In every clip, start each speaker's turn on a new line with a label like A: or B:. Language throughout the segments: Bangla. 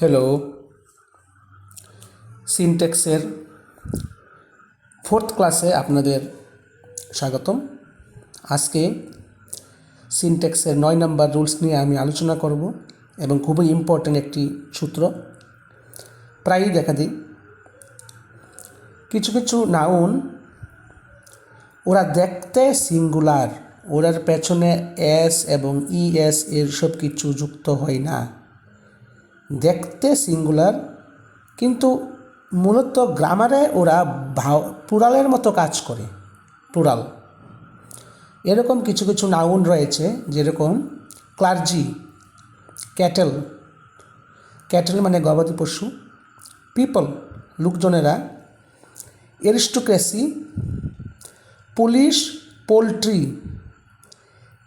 A: হ্যালো, সিনট্যাক্সের 4th ক্লাসে আপনাদের স্বাগতম। আজকে সিনট্যাক্সের 9 নম্বর রুলস নিয়ে আমি আলোচনা করব এবং খুবই ইম্পর্ট্যান্ট একটি সূত্র। প্রায়ই দেখা দিই কিছু কিছু নাউন ওরা দেখতে সিঙ্গুলার, ওরার পেছনে এস এবং ইএস এর সব কিছু যুক্ত হয় না। দেখতে সিঙ্গুলার কিন্তু মূলত গ্রামারে ওরা প্লুরালের মতো কাজ করে। প্লুরাল এরকম কিছু কিছু নাউন রয়েছে, যেরকম ক্লার্জি, ক্যাটেল, ক্যাটেল মানে গবাদি পশু, পিপল লোকজনেরা, এরিস্টোক্রেসি, পুলিশ, পোলট্রি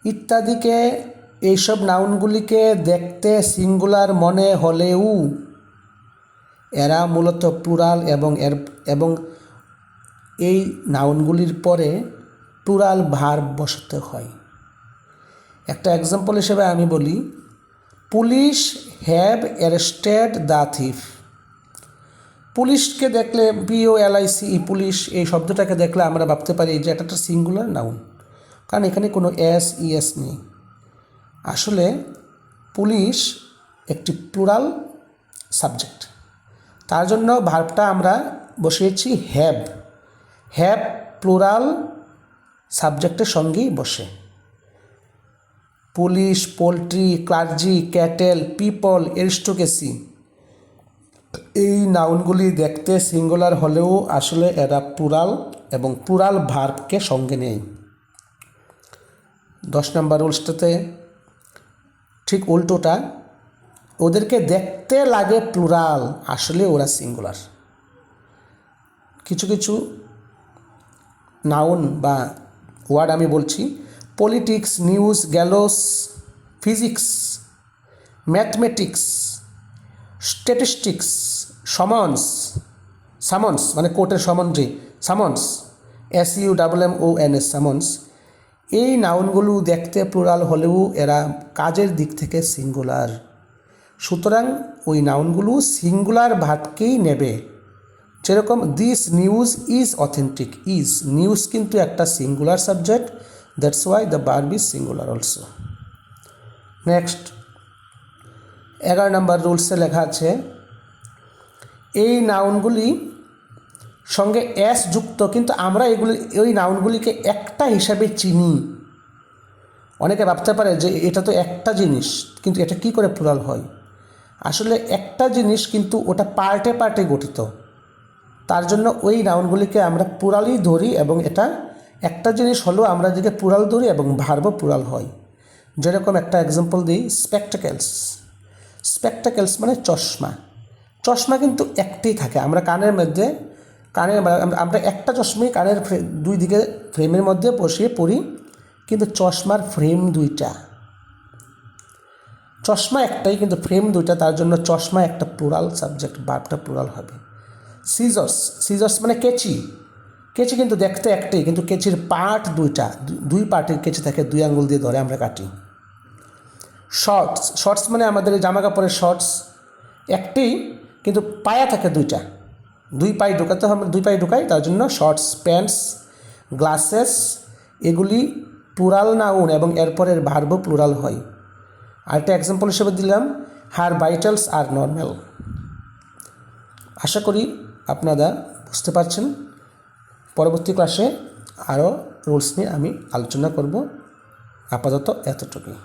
A: ইত্যাদিকে, এইসব নাউনগুলিকে দেখতে সিঙ্গুলার মনে হলেও এরা মূলত প্লুরাল এবং এই নাউনগুলির পরে প্লুরাল ভার্ব বসাতে হয়। একটা এক্সাম্পল হিসেবে আমি বলি, police have arrested the thief. পুলিশকে দেখলে POLICE, পুলিশ এই শব্দটাকে দেখলে আমরা ভাবতে পারি যে এটা একটা সিঙ্গুলার নাউন, কারণ এখানে কোনো ES নেই। আসলে পুলিশ একটি প্লুরাল সাবজেক্ট, তার জন্য ভার্বটা আমরা বসিয়েছি হ্যাভ। হ্যাভ প্লুরাল সাবজেক্টের সঙ্গেই বসে। Police, poultry, clergy, cattle, people, aristocracy এই নাউনগুলি দেখতে সিঙ্গুলার হলেও আসলে এরা প্লুরাল এবং প্লুরাল ভার্বকে সঙ্গে নেয়। 10 নম্বর রুলসটাতে ঠিক উল্টোটা, ওদেরকে দেখতে লাগে প্লুরাল, আসলে ওরা সিঙ্গুলার। কিছু কিছু নাউন বা ওয়ার্ড আমি বলছি, politics, news, গ্যালোস, physics, mathematics, statistics, someone's মানে কোর্টের সমন্বয়, সামন্স, SUMMONS, সামন্স, এই নাউনগুলো দেখতে প্লুরাল হলেও এরা কাজের দিক থেকে সিঙ্গুলার। সুতরাং ওই নাউনগুলো সিঙ্গুলার ভার্বকেই নেবে। যেরকম this news is authentic, is news কিন্তু একটা singular subject, that's why the verb is singular also. Next 11 নম্বর রুলসে লেখা আছে, এই নাউনগুলি সঙ্গে এস যুক্ত, কিন্তু আমরা ওই নাউনগুলিকে একটা হিসাবে চিনি। অনেকে ভাবতে পারে যে এটা তো একটা জিনিস, কিন্তু এটা কি করে প্লুরাল হয়? আসলে একটা জিনিস কিন্তু ওটা পার্টে পার্টে গঠিত, তার জন্য ওই নাউনগুলিকে আমরা প্লুরালই ধরি, এবং এটা একটা জিনিস হলেও আমরা যেটা প্লুরাল ধরি এবং ভার্বও প্লুরাল হয়। যেরকম একটা এক্সাম্পল দিই, স্পেকটাকেলস। স্পেকটাকেলস মানে চশমা। চশমা কিন্তু একটাই থাকে, আমরা আমরা একটা চশমাই কানের দুই দিকে ফ্রেমের মধ্যে বসিয়ে পড়ি, কিন্তু চশমার ফ্রেম দুইটা। চশমা একটাই কিন্তু ফ্রেম দুইটা, তার জন্য চশমা একটা প্লুরাল সাবজেক্ট, ভার্বটা প্লুরাল হবে। সিজার্স মানে কেচি। কেচি কিন্তু দেখতে একটাই, কিন্তু কেচির পার্ট দুইটা, দুই পার্টের কেচি থাকে, 2 আঙ্গুল দিয়ে ধরে আমরা কাটি। শর্টস মানে আমাদের জামা কাপড়ের শর্টস একটি, কিন্তু পায়া থাকে দুইটা, 2 পায়ে ঢোকাতে হবে, 2 পায়ে ঢোকাই, তার জন্য শর্টস। প্যান্টস, গ্লাসেস এগুলি প্লুরাল নাউন এবং এরপরের ভার্বও প্লুরাল হয়। আরেকটা এক্সাম্পল হিসেবে দিলাম, হার ভাইটালস আর নর্মাল। আশা করি আপনারা বুঝতে পারছেন। পরবর্তী ক্লাসে আরও রুলস নিয়ে আমি আলোচনা করব। আপাতত এতটুকুই।